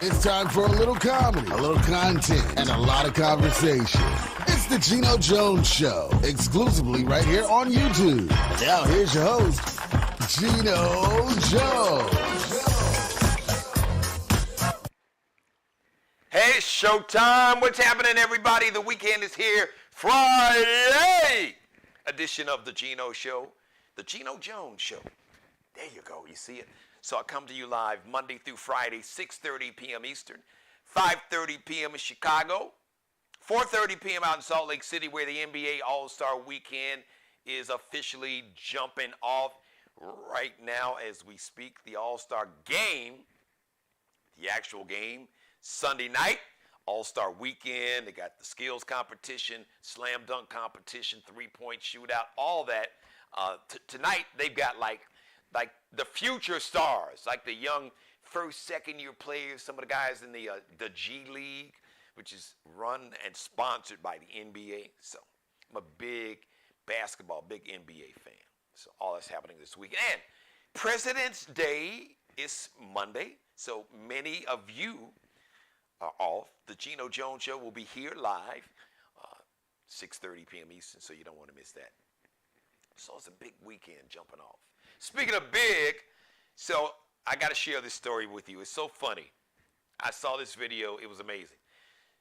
It's time for a little comedy, a little content, and a lot of conversation. It's the Geno Jones Show, exclusively right here on YouTube. And now here's your host, Geno Jones. Hey, it's showtime. What's happening, everybody? The weekend is here. Friday edition of the Geno Show, the Geno Jones Show. There you go. You see it? So I come to you live Monday through Friday, 6:30 p.m. Eastern, 5:30 p.m. in Chicago, 4:30 p.m. out in Salt Lake City, where the NBA All-Star Weekend is officially jumping off right now as we speak. The All-Star Game, the actual game, Sunday night, All-Star Weekend. They got the skills competition, slam dunk competition, three-point shootout, all that. Tonight they've got like the future stars, like the young first, second-year players, some of the guys in the G League, which is run and sponsored by the NBA. So I'm a big basketball, big NBA fan. So all that's happening this week. And President's Day is Monday, so many of you are off. The Geno Jones Show will be here live, 6:30 p.m. Eastern, so you don't want to miss that. So it's a big weekend jumping off. Speaking of big, so I got to share this story with you. It's so funny. I saw this video. It was amazing.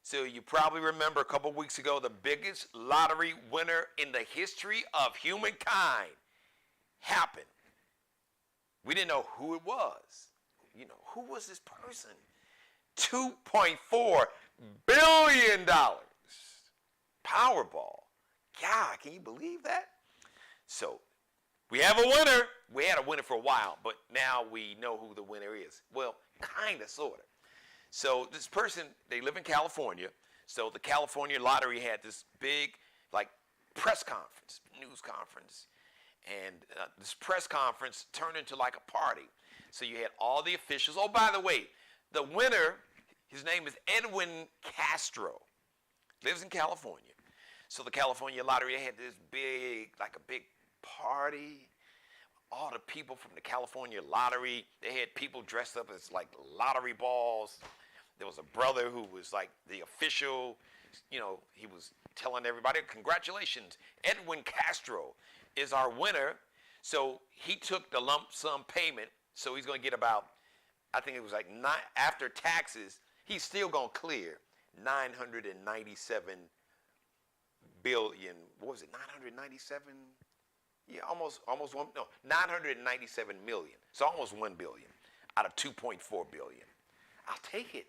So you probably remember a couple weeks ago, the biggest lottery winner in the history of humankind happened. We didn't know who it was. You know, who was this person? $2.4 billion. Powerball. God, can you believe that? So we have a winner. We had a winner for a while, but now we know who the winner is. Well, kind of, sort of. So this person, they live in California. So the California Lottery had this big, press conference, news conference. And this press conference turned into like a party. So you had all the officials. Oh, by the way, the winner, his name is Edwin Castro. Lives in California. So the California Lottery had this big, a big party. All the people from the California Lottery, they had people dressed up as lottery balls. There was a brother who was the official, he was telling everybody, congratulations, Edwin Castro is our winner. So he took the lump sum payment, so he's going to get about, I think it was after taxes, he's still going to clear 997 billion, what was it, 997? Yeah, almost 997 million. So almost 1 billion out of 2.4 billion. I'll take it.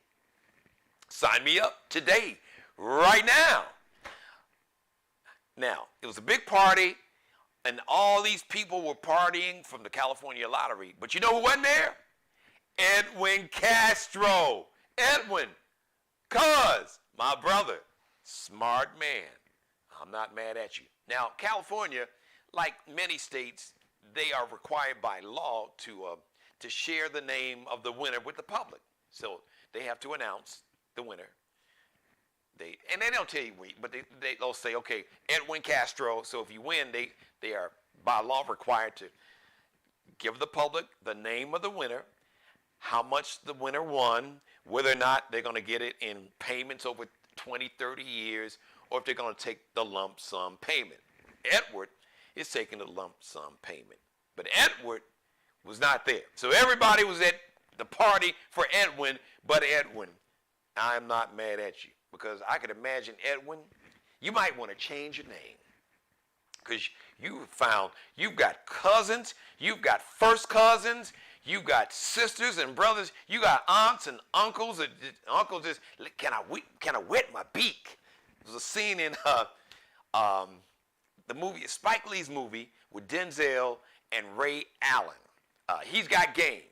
Sign me up today, right now. Now, it was a big party, and all these people were partying from the California Lottery. But you know who wasn't there? Edwin Castro. Edwin, cuz, my brother, smart man. I'm not mad at you. Now, California, like many states, they are required by law to share the name of the winner with the public. So they have to announce the winner. They don't tell you, but they'll say, okay, Edwin Castro. So if you win, they are by law required to give the public the name of the winner, how much the winner won, whether or not they're going to get it in payments over 20, 30 years, or if they're going to take the lump sum payment. Edward is taking the lump sum payment. But Edward was not there. So everybody was at the party for Edwin, but Edwin, I'm not mad at you. Because I could imagine, Edwin, you might want to change your name. Because you've got cousins, you've got first cousins, you've got sisters and brothers, you got aunts and uncles. Uncles just, can I wet my beak? There's a scene in the movie, Spike Lee's movie, with Denzel and Ray Allen. He's Got Game.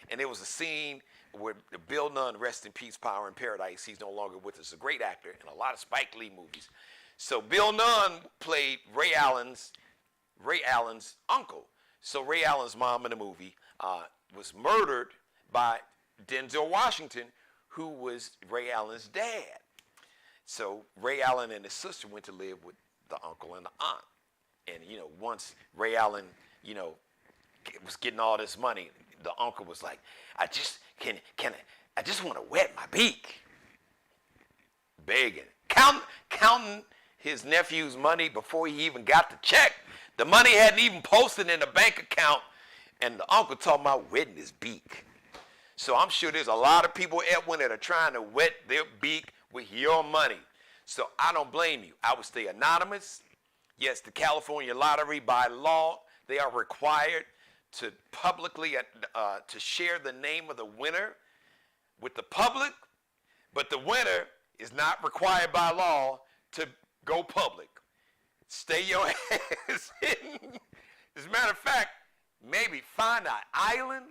And there was a scene where Bill Nunn, rest in peace, power in paradise, he's no longer with us, a great actor in a lot of Spike Lee movies. So Bill Nunn played Ray Allen's uncle. So Ray Allen's mom in the movie was murdered by Denzel Washington, who was Ray Allen's dad. So Ray Allen and his sister went to live with the uncle and the aunt. And, once Ray Allen, was getting all this money, the uncle was like, can I just want to wet my beak. Begging. Counting his nephew's money before he even got the check. The money hadn't even posted in the bank account, and the uncle talking about wetting his beak. So I'm sure there's a lot of people, Edwin, that are trying to wet their beak with your money. So I don't blame you. I would stay anonymous. Yes, the California lottery, by law, they are required to publicly to share the name of the winner with the public, but the winner is not required by law to go public. Stay your ass hidden. As a matter of fact, maybe find an island,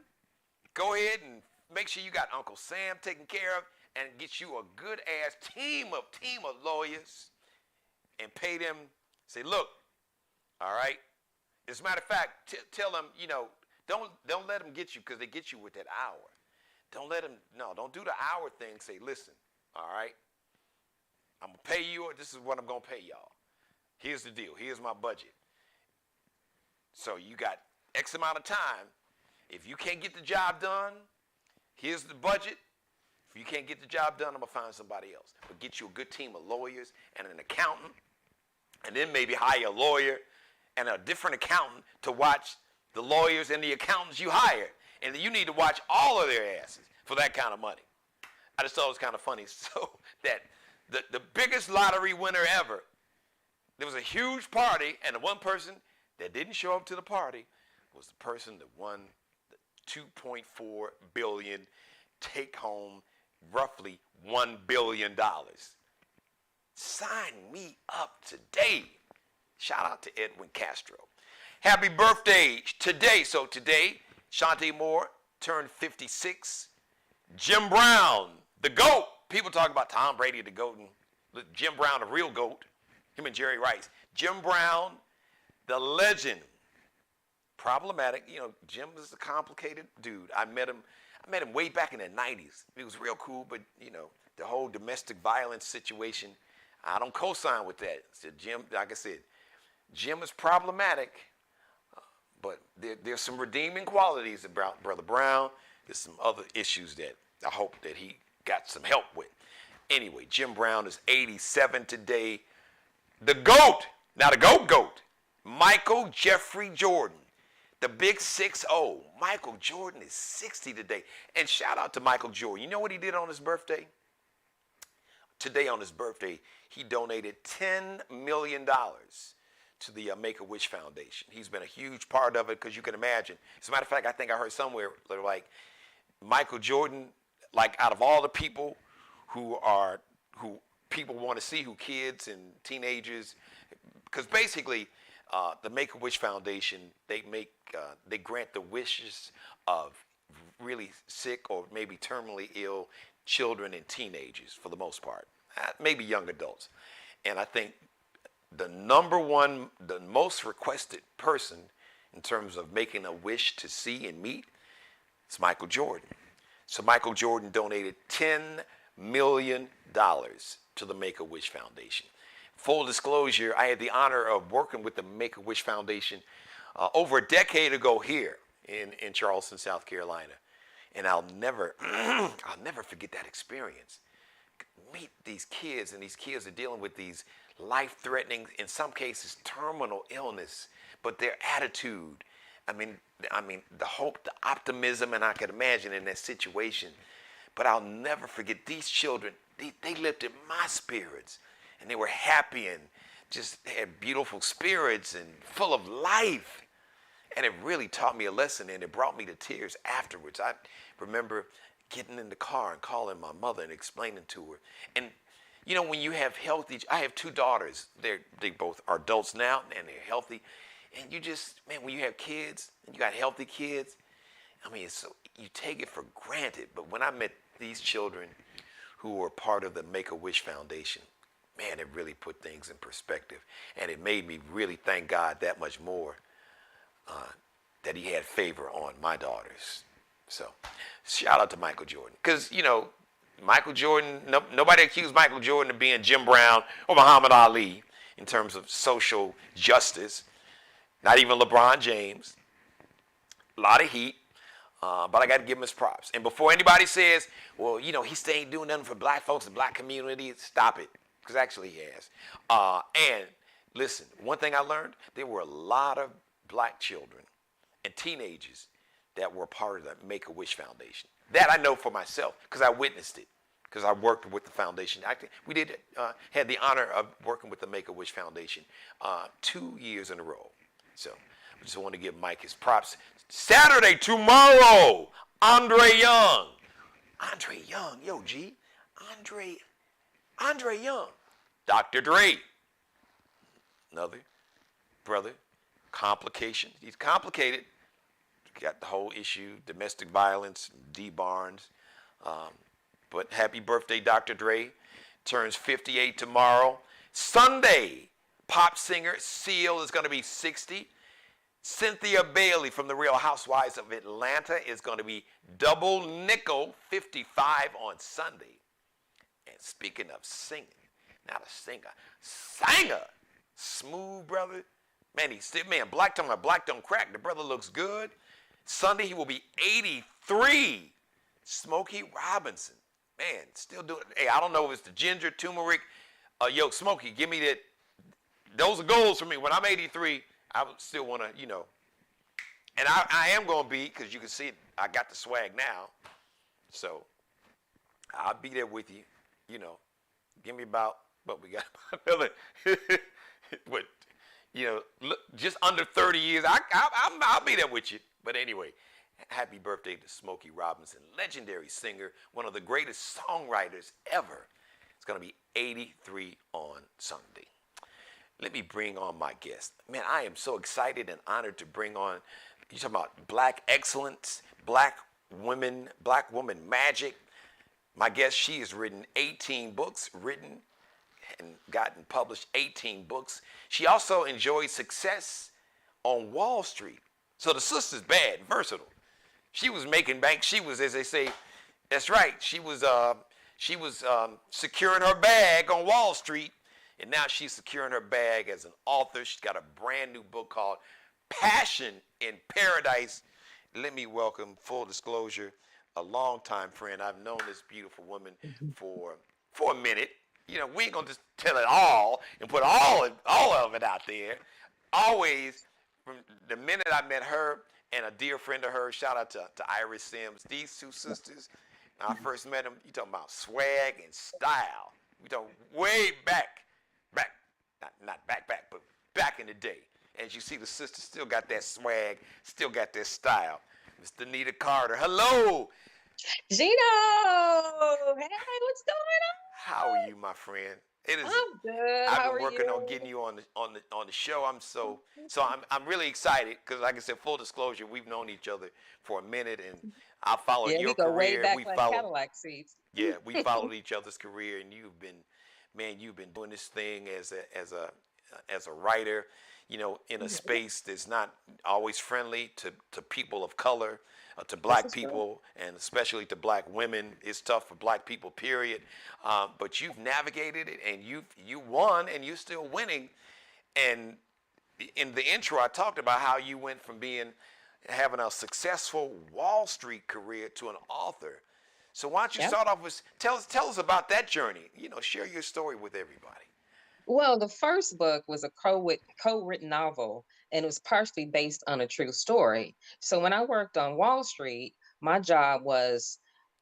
go ahead and make sure you got Uncle Sam taken care of, and get you a good ass team of lawyers, and pay them. Say, look, all right. As a matter of fact, tell them, don't let them get you, because they get you with that hour. Don't do the hour thing. Say, listen, all right, I'm gonna pay you, or this is what I'm gonna pay y'all. Here's the deal. Here's my budget. So you got X amount of time. If you can't get the job done, here's the budget. If you can't get the job done, I'm going to find somebody else. But get you a good team of lawyers and an accountant, and then maybe hire a lawyer and a different accountant to watch the lawyers and the accountants you hired. And you need to watch all of their asses for that kind of money. I just thought it was kind of funny. So that the biggest lottery winner ever, there was a huge party, and the one person that didn't show up to the party was the person that won the $2.4 billion, take home roughly $1 billion. Sign me up today. Shout out to Edwin Castro. Happy birthday today. So today, Shantae Moore turned 56. Jim Brown, the GOAT. People talk about Tom Brady, the GOAT, and Jim Brown, the real GOAT. Him and Jerry Rice. Jim Brown, the legend. Problematic. Jim was a complicated dude. I met him way back in the 90s. He was real cool, but, the whole domestic violence situation, I don't co-sign with that. So Jim, like I said, Jim is problematic, but there's some redeeming qualities about Brother Brown. There's some other issues that I hope that he got some help with. Anyway, Jim Brown is 87 today. The GOAT, now the GOAT, Michael Jeffrey Jordan, the big 6-0. Michael Jordan is 60 today. And shout out to Michael Jordan. You know what he did on his birthday? Today on his birthday, he donated $10 million to the Make-A-Wish Foundation. He's been a huge part of it, because you can imagine. As a matter of fact, I think I heard somewhere, like, Michael Jordan, like, out of all the people who people want to see, who kids and teenagers, because basically the Make-A-Wish Foundation, they grant the wishes of really sick or maybe terminally ill children and teenagers for the most part, maybe young adults. And I think the most requested person in terms of making a wish to see and meet is Michael Jordan. So Michael Jordan donated $10 million to the Make-A-Wish Foundation. Full disclosure, I had the honor of working with the Make-A-Wish Foundation over a decade ago here in Charleston, South Carolina. And I'll never forget that experience. Meet these kids, and these kids are dealing with these life-threatening, in some cases, terminal illness, but their attitude, I mean, the hope, the optimism, and I could imagine in that situation. But I'll never forget these children, they lifted my spirits, and they were happy and just had beautiful spirits and full of life. And it really taught me a lesson, and it brought me to tears afterwards. I remember getting in the car and calling my mother and explaining to her. And, when you have I have two daughters. They both are adults now, and they're healthy. And you just, when you have kids, and you got healthy kids, so you take it for granted. But when I met these children who were part of the Make-A-Wish Foundation, man, it really put things in perspective. And it made me really thank God that much more that he had favor on my daughters. So shout out to Michael Jordan. Because, Michael Jordan, nobody accused Michael Jordan of being Jim Brown or Muhammad Ali in terms of social justice. Not even LeBron James. A lot of heat. But I got to give him his props. And before anybody says, well, he still ain't doing nothing for black folks, the black community, stop it. Because actually he has. And listen, one thing I learned, there were a lot of black children and teenagers that were part of the Make-A-Wish Foundation. That I know for myself because I witnessed it. Because I worked with the foundation. We had the honor of working with the Make-A-Wish Foundation 2 years in a row. So I just want to give Mike his props. Saturday, tomorrow, Andre Young. Andre Young, yo, G. Andre Young. Dr. Dre. Another brother. Complications. He's complicated. Got the whole issue, domestic violence, D. Barnes. But happy birthday, Dr. Dre. Turns 58 tomorrow. Sunday, pop singer Seal is going to be 60. Cynthia Bailey from The Real Housewives of Atlanta is going to be double nickel 55 on Sunday. And speaking of singing, not a singer, Smooth brother. Man, black don't crack. The brother looks good. Sunday he will be 83. Smokey Robinson. Man, still doing it. Hey, I don't know if it's the ginger, turmeric. Yo, Smokey, give me that. Those are goals for me. When I'm 83, I would still want to, And I am going to be, because you can see it, I got the swag now. So I'll be there with you. Give me about, but we got another, what, just under 30 years. I'll be there with you. But anyway, happy birthday to Smokey Robinson, legendary singer, one of the greatest songwriters ever. It's going to be 83 on Sunday. Let me bring on my guest. Man, I am so excited and honored to bring on, you talking about black excellence, black woman magic. My guest, she has written 18 books, and gotten published 18 books. She also enjoyed success on Wall Street. So the sister's bad, versatile. She was making bank. She was, as they say, that's right. She was securing her bag on Wall Street, and now she's securing her bag as an author. She's got a brand new book called Passion in Paradise. Let me welcome, full disclosure, a longtime friend. I've known this beautiful woman for a minute. We ain't gonna just tell it all and put all of it out there. Always, from the minute I met her and a dear friend of hers, shout out to Iris Sims, these two sisters, when I first met them, you talking about swag and style. We talking way back, not back, but back in the day. As you see, the sisters still got that swag, still got that style. Miss Danita Carter, hello. Geno! Hey, what's going on? How are you, my friend? I'm good. I've How been are working you? on getting you on the show. I'm really excited because, like I said, full disclosure, we've known each other for a minute, and I followed Yeah, your we go career. way back We like followed, Cadillac seats. yeah, we followed each other's career, and you've been doing this thing as a writer, in a space that's not always friendly to people of color, to This black is true. people, and especially to black women. It's tough for black people, period. But you've navigated it, and you won, and you're still winning. And in the intro, I talked about how you went from having a successful Wall Street career to an author. So why don't you Yeah. start off with tell us about that journey? Share your story with everybody. Well, the first book was a co-written novel, and it was partially based on a true story. So when I worked on Wall Street, my job was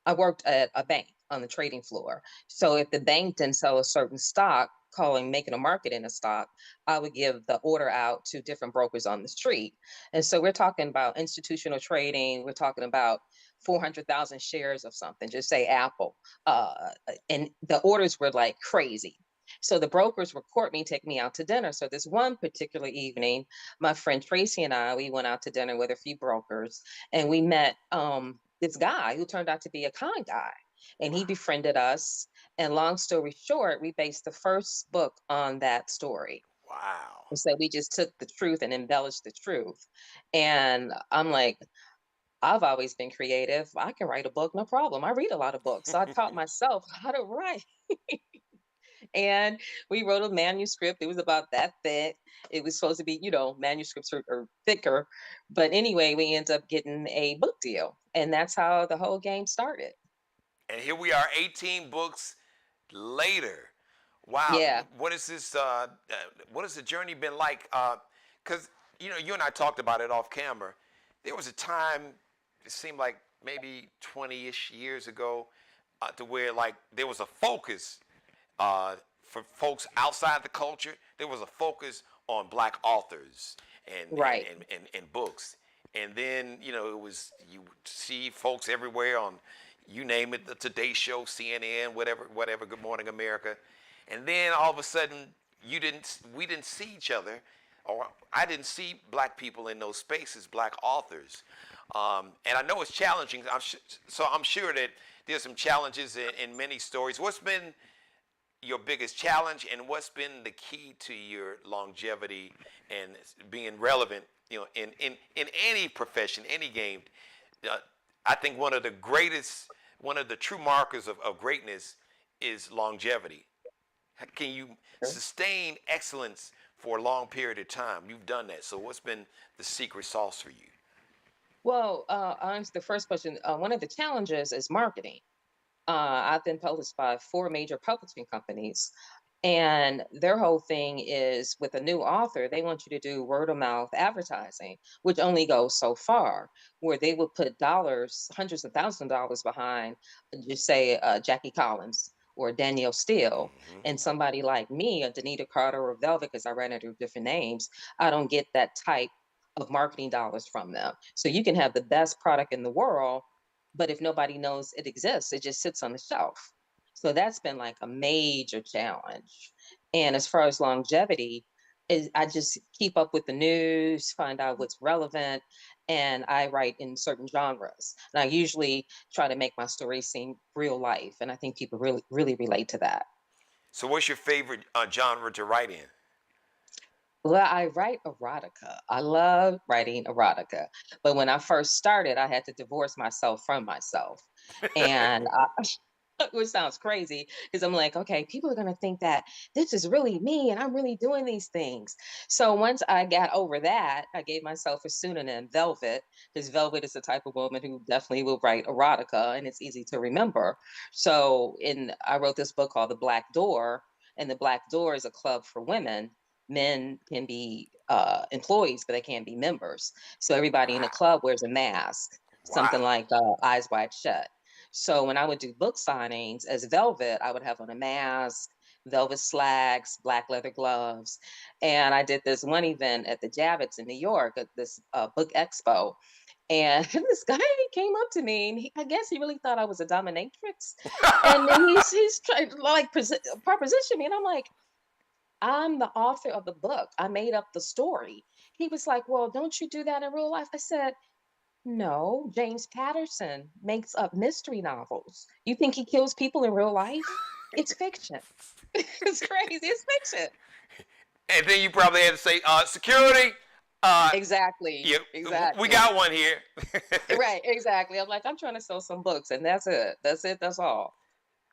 I worked at a bank on the trading floor. So if the bank didn't sell a certain stock, making a market in a stock, I would give the order out to different brokers on the street. And so we're talking about institutional trading. We're talking about 400,000 shares of something, just say Apple. And the orders were like crazy. So the brokers would court me, take me out to dinner. So this one particular evening, my friend Tracy and I, we went out to dinner with a few brokers, and we met this guy who turned out to be a con guy, and he Wow. befriended us. And long story short, we based the first book on that story. Wow. And so we just took the truth and embellished the truth. And I'm like, I've always been creative. I can write a book, no problem. I read a lot of books. So I taught myself how to write. And we wrote a manuscript. It was about that thick. It was supposed to be, manuscripts are thicker. But anyway, we ended up getting a book deal. And that's how the whole game started. And here we are, 18 books later. Wow, Yeah. what is this? What has the journey been like? Because you and I talked about it off camera. There was a time, it seemed like maybe 20-ish years ago, to where like there was a focus for folks outside the culture. There was a focus on black authors and Right. and books. And then it was you see folks everywhere on you name it, the Today Show, CNN, whatever, Good Morning America. And then all of a sudden we didn't see each other, or I didn't see black people in those spaces, black authors. And I know it's challenging. So I'm sure that there's some challenges in many stories. What's been your biggest challenge, and what's been the key to your longevity and being relevant, in any profession, any game? Uh, I think one of the true markers of greatness is longevity. Can you sustain excellence for a long period of time? You've done that. So what's been the secret sauce for you? Well, I'll answer the first question. One of the challenges is marketing. I've been published by four major publishing companies, and their whole thing is with a new author, they want you to do word of mouth advertising, which only goes so far, where they will put dollars, hundreds of thousands of dollars behind, just say Jackie Collins or Danielle Steele. Hmm. And somebody like me, a Danita Carter or Velvet, because I ran under different names, I don't get that type of marketing dollars from them. So you can have the best product in the world, but if nobody knows it exists, it just sits on the shelf. So that's been like a major challenge. And as far as longevity, is I just keep up with the news, find out what's relevant, and I write in certain genres. And I usually try to make my stories seem real life, and I think people really, really relate to that. So what's your favorite genre to write in? Well, I write erotica. I love writing erotica. But when I first started, I had to divorce myself from myself. And which sounds crazy because I'm like, okay, people are going to think that this is really me and I'm really doing these things. So once I got over that, I gave myself a pseudonym, Velvet, because Velvet is the type of woman who definitely will write erotica and it's easy to remember. So I wrote this book called The Black Door, and The Black Door is a club for women. Men can be employees, but they can't be members. So everybody in the Wow. club wears a mask, something Wow. like Eyes Wide Shut. So when I would do book signings as Velvet, I would have on a mask, velvet slacks, black leather gloves. And I did this one event at the Javits in New York at this book expo. And this guy came up to me, and I guess he really thought I was a dominatrix. And then he's trying to like proposition me, and I'm like, I'm the author of the book. I made up the story. He was like, well, don't you do that in real life? I said, no, James Patterson makes up mystery novels. You think he kills people in real life? It's fiction. It's crazy. It's fiction. And then you probably had to say, security. Exactly. Yeah, we Exactly. got one here. Right. Exactly. I'm like, I'm trying to sell some books, and that's it. That's it. That's all.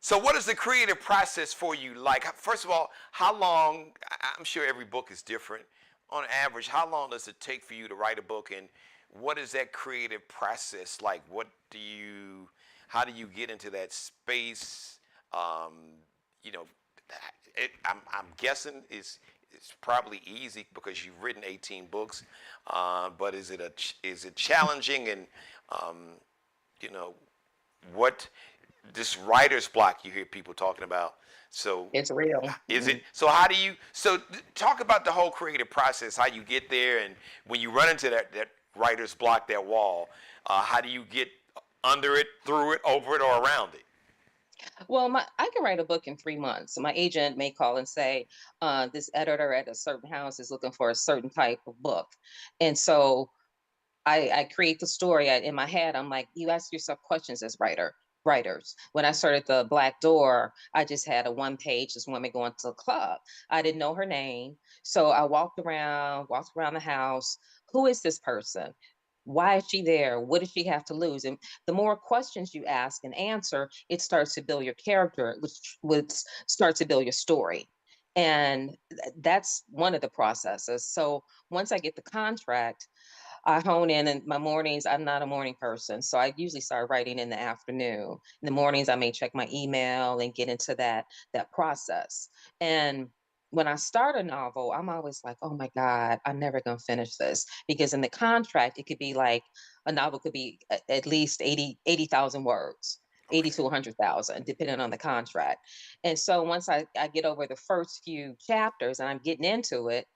So, what is the creative process for you like? First of all, how long? I'm sure every book is different. On average, how long does it take for you to write a book, and what is that creative process like? How do you get into that space? You know, I'm guessing it's probably easy because you've written 18 books, but is it challenging, and um, you know what this writer's block you hear people talking about? So It's real. is it? So how do you? So talk about the whole creative process, how you get there, and when you run into that writer's block, that wall, how do you get under it, through it, over it, or around it? Well, I can write a book in 3 months. My agent may call and say, this editor at a certain house is looking for a certain type of book. And so I create the story in my head. I'm like, you ask yourself questions as writers. When I started the Black Door, I just had a one page, this woman going to a club. I didn't know her name. So I walked around the house. Who is this person? Why is she there? What does she have to lose? And the more questions you ask and answer, it starts to build your character, which starts to build your story. And that's one of the processes. So once I get the contract, I hone in my mornings. I'm not a morning person, so I usually start writing in the afternoon. In the mornings, I may check my email and get into that process. And when I start a novel, I'm always like, "Oh my God, I'm never gonna finish this." Because in the contract, it could be like a novel could be at least 80,000 words. 80 Okay. to 100,000, depending on the contract. And so once I get over the first few chapters and I'm getting into it,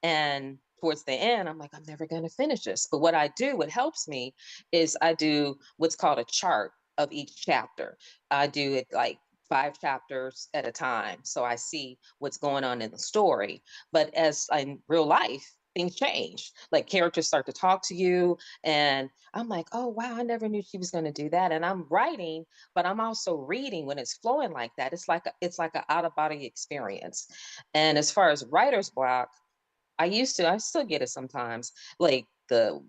and towards the end, I'm like, I'm never going to finish this. But what I do, what helps me is I do what's called a chart of each chapter. I do it like 5 chapters at a time. So I see what's going on in the story. But as in real life, things change. Like characters start to talk to you. And I'm like, oh, wow, I never knew she was going to do that. And I'm writing, but I'm also reading when it's flowing like that. It's like an out of body experience. And as far as writer's block, I still get it sometimes, like the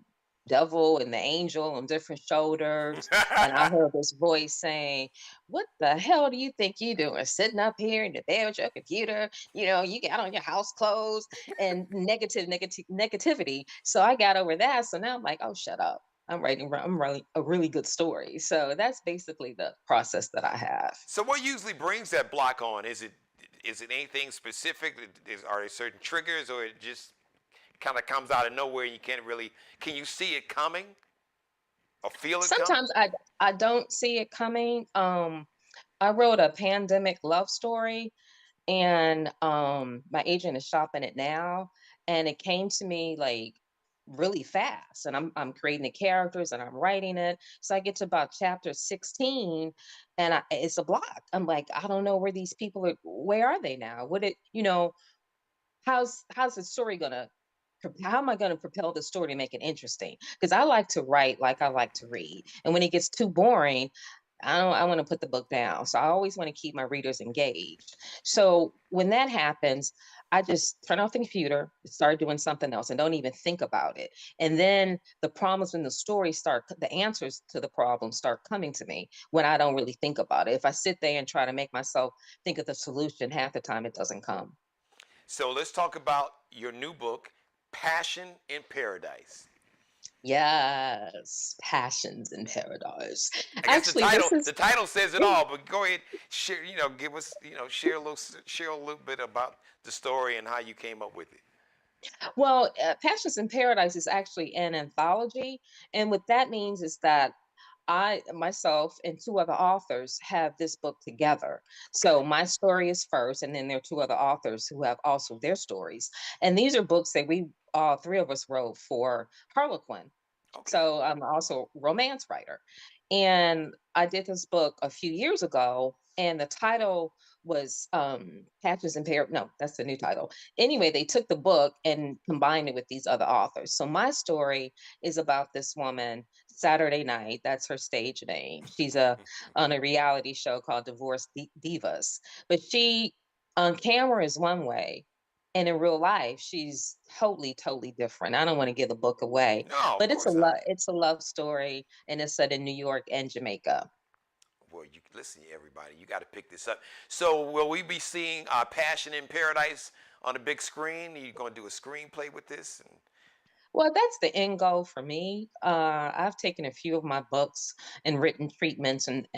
devil and the angel on different shoulders. And I heard this voice saying, "What the hell do you think you doing? Sitting up here in the bed with your computer? You got on your house clothes and negativity." So I got over that. So now I'm like, oh, shut up. I'm writing a really good story. So that's basically the process that I have. So what usually brings that block on? Is it anything specific? Are there certain triggers, or it just kind of comes out of nowhere and you can't really? Can you see it coming or feel it coming? Sometimes I don't see it coming. I wrote a pandemic love story, and my agent is shopping it now, and it came to me like really fast, and I'm creating the characters and I'm writing it. So I get to about chapter 16, and it's a block. I'm like, I don't know where these people are. Where are they now? How's the story gonna how am I gonna propel the story to make it interesting? Because I like to write like I like to read. And when it gets too boring, I want to put the book down. So I always want to keep my readers engaged. So when that happens, I just turn off the computer, start doing something else, and don't even think about it. And then the problems in the story the answers to the problems start coming to me when I don't really think about it. If I sit there and try to make myself think of the solution, half the time it doesn't come. So let's talk about your new book, Passion in Paradise. Yes, passions in paradise. I guess the Actually, title this is the title says it all, but go ahead, share, give us, share a little bit about the story and how you came up with it. well, Passions in Paradise is actually an anthology, and what that means is that I myself and two other authors have this book together. Okay. So my story is first, and then there are two other authors who have also their stories. And these are books that we all three of us wrote for Harlequin. Okay. So I'm also a romance writer. And I did this book a few years ago, and the title was Patches and Pair. No, that's the new title. Anyway, they took the book and combined it with these other authors. So my story is about this woman, Saturday Night. That's her stage name. She's on a reality show called Divorce Divas. But she on camera is one way, and in real life, she's totally, totally different. I don't want to give the book away, No, of but course not. it's a love story, and it's set in New York and Jamaica. Well, you listen, everybody, you got to pick this up. So, will we be seeing Passion in Paradise on the big screen? Are you going to do a screenplay with this? Well, that's the end goal for me. I've taken a few of my books and written treatments and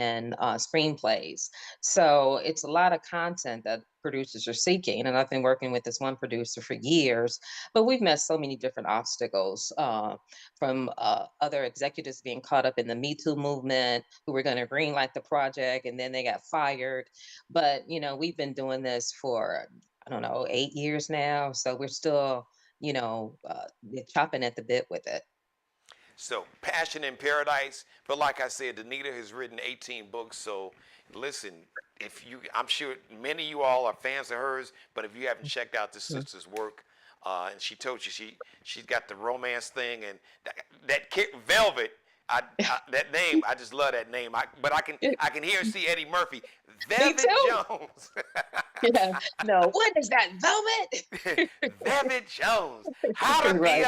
screenplays. So it's a lot of content that producers are seeking. And I've been working with this one producer for years, but we've met so many different obstacles from other executives being caught up in the Me Too movement who were going to greenlight the project and then they got fired. But, we've been doing this for, I don't know, 8 years now. So we're still they're chopping at the bit with it. So, Passion in Paradise. But like I said, Danita has written 18 books. So, listen, I'm sure many of you all are fans of hers. But if you haven't checked out this Mhm. sister's work, and she told you she's got the romance thing and Velvet. That name, I just love that name. But I can hear and see Eddie Murphy, Me Velvet too. Jones. Yeah. No, what is that velvet? Velvet Jones. How to be Right.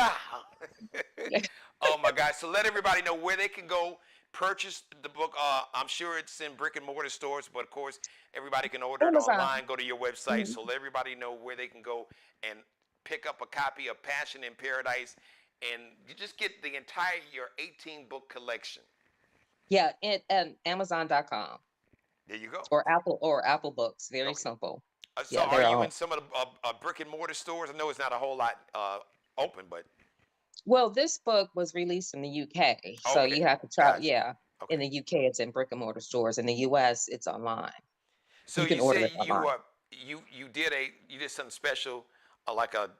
a. Oh my God! So let everybody know where they can go purchase the book. I'm sure it's in brick and mortar stores, but of course everybody can order it Amazon. online. Go to your website. Mhm. So let everybody know where they can go and pick up a copy of Passion in Paradise, and you just get the entire your 18 book collection. Yeah, and Amazon.com There you go. or Apple Books. Very Okay. simple. So Yeah, are they're you in all. some of the brick and mortar stores? I know it's not a whole lot open, but Well, this book was released in the UK, so okay, you have to try. gotcha. Yeah, in Okay. the UK, it's in brick and mortar stores. In the US, it's online. So You can you order say it online. you did something special, like a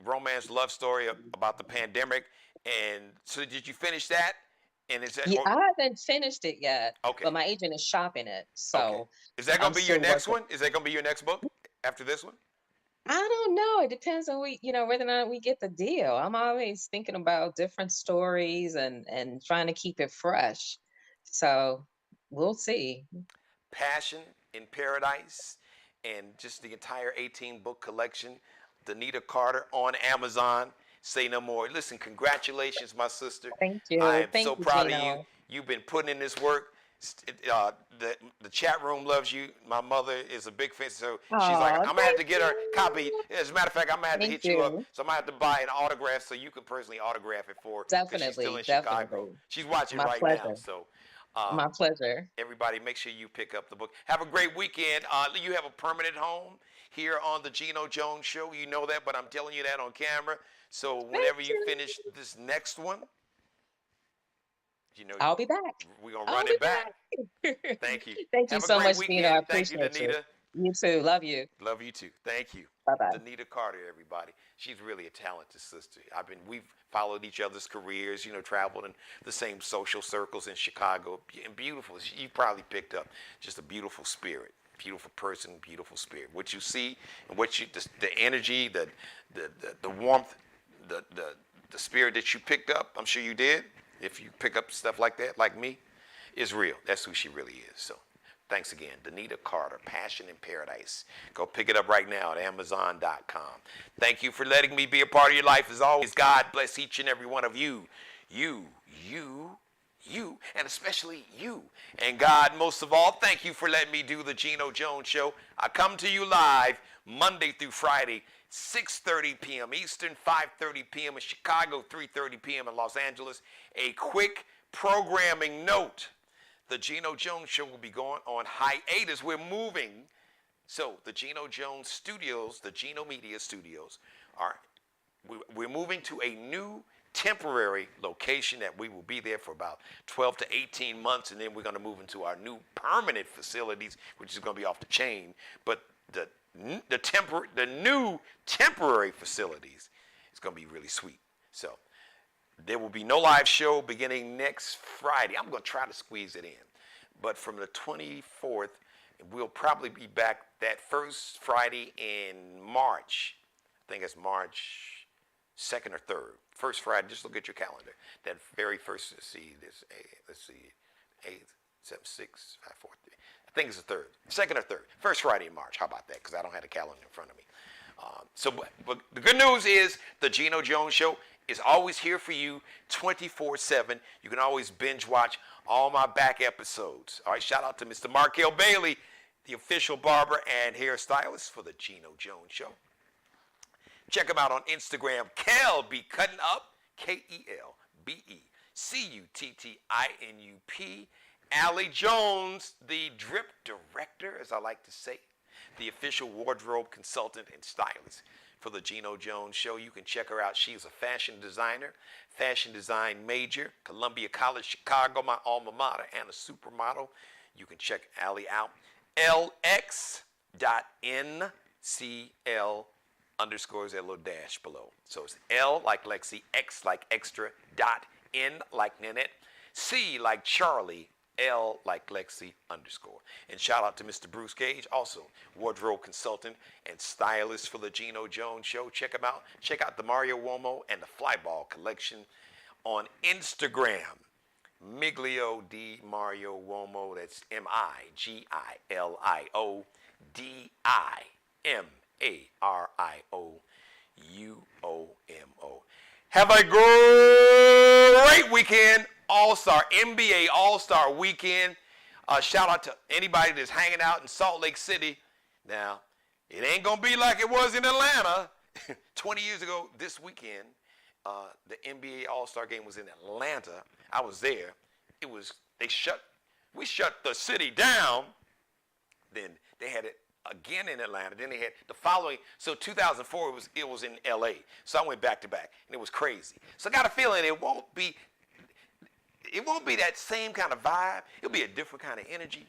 romance love story about the pandemic, and so did you finish that? And is that Yeah, I haven't finished it yet, okay? but my agent is shopping it, Okay. so Is that I'm gonna be your still next working. one? Is that gonna be your next book after this one? I don't know. It depends on whether or not we get the deal. I'm always thinking about different stories and trying to keep it fresh. So we'll see. Passion in Paradise, and just the entire 18 book collection. Danita Carter on Amazon. Say no more. Listen, congratulations, my sister. Thank I you. am Thank so you, proud of you. Geno. You've been putting in this work. The chat room loves you. My mother is a big fan, so she's like, Oh, I'm gonna have thank to get her copy. you. As a matter of fact, I'm gonna have to Thank hit you up. you. So I'm gonna have to buy an autograph so you can personally autograph it for her, because she's still Definitely, in Chicago. definitely. She's watching My right now. pleasure. So um, My pleasure. everybody, make sure you pick up the book. Have a great weekend. You have a permanent home here on the Geno Jones Show. You know that, but I'm telling you that on camera. So Thank whenever you you. finish this next one, you know I'll be back. we're gonna I'll run be it back. back. Thank you. Thank you Have a so great much, Gino. I weekend. Thank you, appreciate you. Danita. You too. Love you. Love you too. Thank you. Bye bye. Danita Carter, everybody. She's really a talented sister. We've followed each other's careers, traveled in the same social circles in Chicago. And beautiful. You probably picked up just a beautiful spirit, beautiful person, beautiful spirit. What you see and the energy, the warmth, the spirit that you picked up, I'm sure you did. If you pick up stuff like that, like me, is real. That's who she really is. So thanks again. Danita Carter, Passion in Paradise. Go pick it up right now at Amazon.com. Thank you for letting me be a part of your life as always. God bless each and every one of you. You, and especially you. And God, most of all, thank you for letting me do the Geno Jones Show. I come to you live Monday through Friday, 6:30 p.m. Eastern, 5:30 p.m. in Chicago, 3:30 p.m. in Los Angeles. A quick programming note. The Geno Jones Show will be going on hiatus. We're moving. So the Geno Jones Studios, the Geno Media Studios, we're moving to a new temporary location that we will be there for about 12 to 18 months, and then we're going to move into our new permanent facilities, which is going to be off the chain. But the new temporary facilities is going to be really sweet. So there will be no live show beginning next Friday. I'm going to try to squeeze it in. But from the 24th, we'll probably be back that first Friday in March. I think it's March 2nd or 3rd. First Friday, just look at your calendar. That very first, let's see, 8, 7, 6, 5, 4, 3. I think it's the 3rd. 2nd or 3rd. First Friday in March. How about that? Because I don't have the calendar in front of me. But the good news is the Geno Jones Show is always here for you 24/7. You can always binge watch all my back episodes. All right, shout out to Mr. Markel Bailey, the official barber and hairstylist for the Geno Jones Show. Check him out on Instagram, Kel Be Cutting Up, KELBECUTTINUP. Allie Jones, the drip director, as I like to say, the official wardrobe consultant and stylist for the Geno Jones Show. You can check her out. She's a fashion designer, fashion design major, Columbia College Chicago, my alma mater, and a supermodel. You can check Allie out. LX.NCL underscores that little dash below. So it's L like Lexi, X like extra, dot N like Nanette, C like Charlie, L like Lexi underscore. And shout out to Mr. Bruce Gage, also wardrobe consultant and stylist for the Geno Jones Show. Check him out. Check out the Mario Uomo and the Flyball collection on Instagram. Miglio Di Mario Uomo. That's MIGILIODIMARIOUOMO. Have a great great weekend. All-Star, NBA All-Star weekend. Shout out to anybody that's hanging out in Salt Lake City. Now, it ain't going to be like it was in Atlanta 20 years ago this weekend. The NBA All-Star game was in Atlanta. I was there. We shut the city down. Then they had it again in Atlanta. Then they had the following. So 2004 it was in LA. So I went back to back, and it was crazy. So I got a feeling it won't be that same kind of vibe. It'll be a different kind of energy.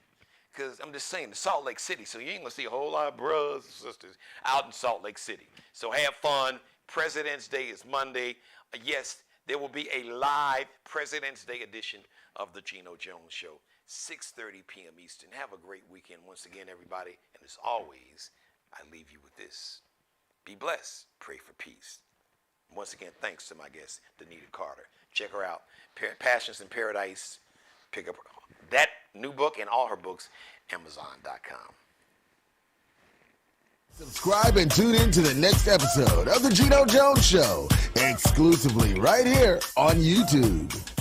Because I'm just saying, the Salt Lake City, so you ain't going to see a whole lot of brothers and sisters out in Salt Lake City. So have fun. President's Day is Monday. Yes, there will be a live President's Day edition of the Geno Jones Show, 6:30 p.m. Eastern. Have a great weekend once again, everybody. And as always, I leave you with this. Be blessed. Pray for peace. Once again, thanks to my guest, Danita Carter. Check her out. Passions in Paradise. Pick up that new book and all her books, Amazon.com. Subscribe and tune in to the next episode of The Geno Jones Show, exclusively right here on YouTube.